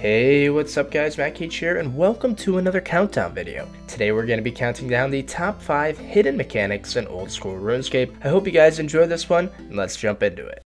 Hey, what's up guys, Matt here, and welcome to another countdown video. Today we're going to be counting down the top 5 hidden mechanics in old school RuneScape. I hope you guys enjoy this one, and let's jump into it.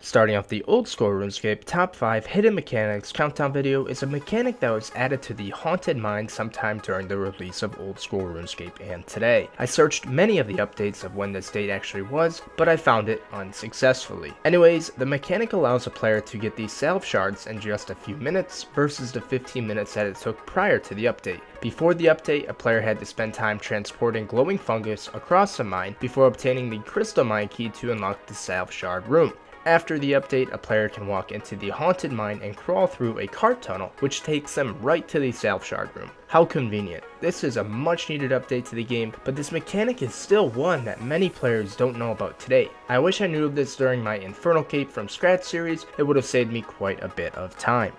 Starting off the old school RuneScape top 5 hidden mechanics countdown video is a mechanic that was added to the Haunted Mine sometime during the release of old school RuneScape and today. I searched many of the updates of when this date actually was, but I found it unsuccessfully. Anyways, the mechanic allows a player to get these salve shards in just a few minutes versus the 15 minutes that it took prior to the update. Before the update, a player had to spend time transporting glowing fungus across the mine before obtaining the crystal mine key to unlock the salve shard room. After the update, a player can walk into the Haunted Mine and crawl through a cart tunnel, which takes them right to the salve shard room. How convenient. This is a much needed update to the game, but this mechanic is still one that many players don't know about today. I wish I knew of this during my Infernal Cape from scratch series. It would have saved me quite a bit of time.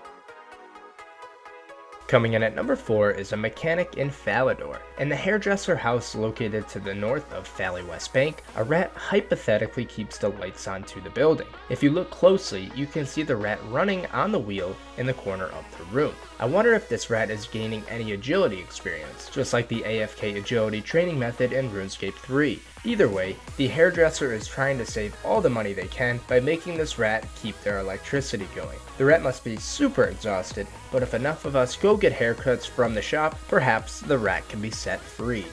Coming in at number 4 is a mechanic in Falador. In the hairdresser house located to the north of Fally West Bank, a rat hypothetically keeps the lights on to the building. If you look closely, you can see the rat running on the wheel in the corner of the room. I wonder if this rat is gaining any agility experience, just like the AFK agility training method in RuneScape 3. Either way, the hairdresser is trying to save all the money they can by making this rat keep their electricity going. The rat must be super exhausted, but if enough of us go get haircuts from the shop, perhaps the rat can be set free.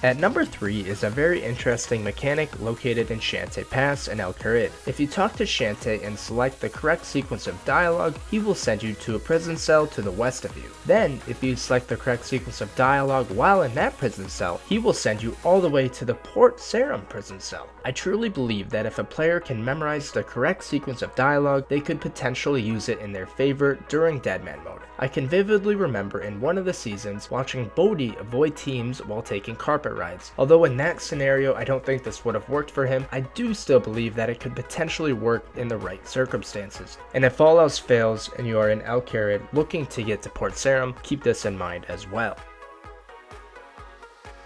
At number 3 is a very interesting mechanic located in Shantae Pass in El Carid. If you talk to Shantae and select the correct sequence of dialogue, he will send you to a prison cell to the west of you. Then, if you select the correct sequence of dialogue while in that prison cell, he will send you all the way to the Port Sarim prison cell. I truly believe that if a player can memorize the correct sequence of dialogue, they could potentially use it in their favor during Deadman mode. I can vividly remember in one of the seasons watching Bodhi avoid teams while taking carpet rides. Although in that scenario I don't think this would have worked for him, I do still believe that it could potentially work in the right circumstances. And if all else fails and you are in El Carid looking to get to Port Sarim, keep this in mind as well.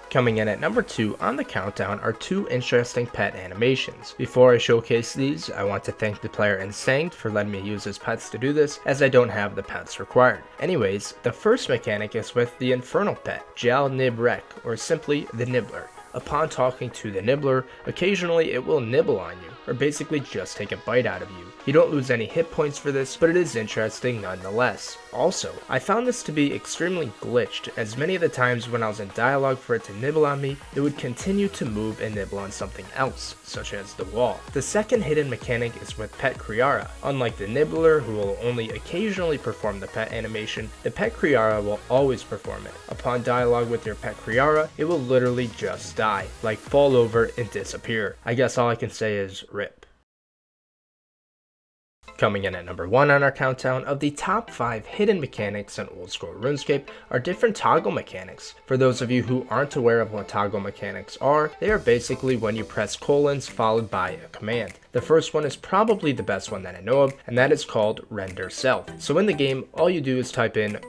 Coming in at number 2 on the countdown are 2 interesting pet animations. Before I showcase these, I want to thank the player Insane for letting me use his pets to do this, as I don't have the pets required. Anyways, the first mechanic is with the Infernal pet, Jal Nib Rek, or simply the Nibbler. Upon talking to the Nibbler, occasionally it will nibble on you, or basically just take a bite out of you. You don't lose any hit points for this, but it is interesting nonetheless. Also, I found this to be extremely glitched, as many of the times when I was in dialogue for it to nibble on me, it would continue to move and nibble on something else, such as the wall. The second hidden mechanic is with pet kree'arra. Unlike the Nibbler, who will only occasionally perform the pet animation, the pet kree'arra will always perform it. Upon dialogue with your pet kree'arra, it will literally just die, like fall over and disappear. I guess all I can say is RIP. Coming in at number 1 on our countdown of the top 5 hidden mechanics in old school RuneScape are different toggle mechanics. For those of you who aren't aware of what toggle mechanics are, they are basically when you press colons followed by a command. The first one is probably the best one that I know of, and that is called render self. So in the game, all you do is type in :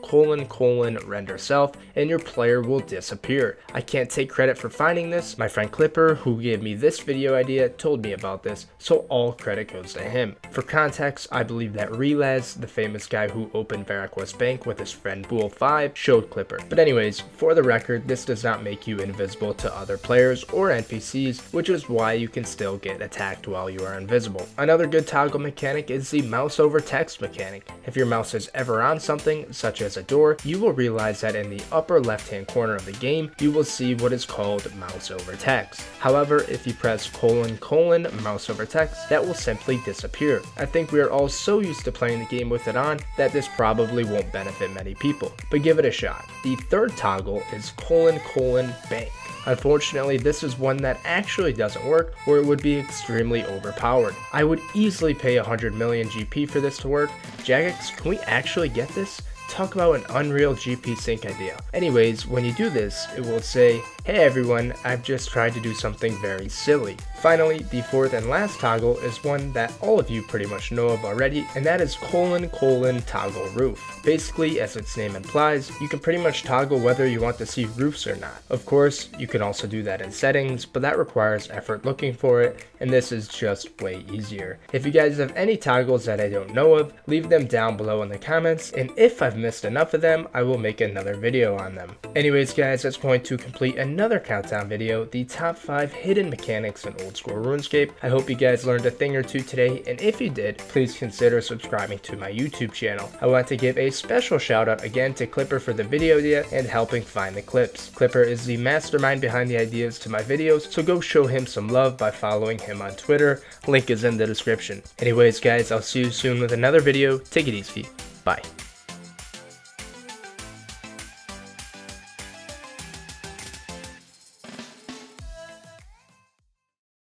render self, and your player will disappear. I can't take credit for finding this. My friend Clipper, who gave me this video idea, told me about this, so all credit goes to him. For context, I believe that Relaz, the famous guy who opened Fally West Bank with his friend Bool5, showed Clipper. But anyways, for the record, this does not make you invisible to other players or NPCs, which is why you can still get attacked while you are invisible. Another good toggle mechanic is the mouse over text mechanic. If your mouse is ever on something, such as a door, you will realize that in the upper left hand corner of the game, you will see what is called mouse over text. However, if you press : mouse over text, that will simply disappear. I think we are all so used to playing the game with it on that this probably won't benefit many people, but give it a shot. The third toggle is : bank. Unfortunately, this is one that actually doesn't work, or it would be extremely overpowered. I would easily pay 100 million GP for this to work. Jagex, can we actually get this? Talk about an unreal GP sync idea. Anyways, when you do this, it will say, "Hey everyone, I've just tried to do something very silly. Finally, the fourth and last toggle is one that all of you pretty much know of already, and that is : toggle roof. Basically, as its name implies, you can pretty much toggle whether you want to see roofs or not. Of course, you can also do that in settings, but that requires effort looking for it, and this is just way easier. If you guys have any toggles that I don't know of, leave them down below in the comments, and if I've missed enough of them, I will make another video on them. Anyways guys, that's going to complete another countdown video, the top 5 hidden mechanics in old school RuneScape. I hope you guys learned a thing or two today, and if you did, please consider subscribing to my YouTube channel. I want to give a special shout out again to Clipper for the video idea and helping find the clips. Clipper is the mastermind behind the ideas to my videos, so go show him some love by following him on Twitter. Link is in the description. Anyways guys, I'll see you soon with another video. Take it easy. Bye.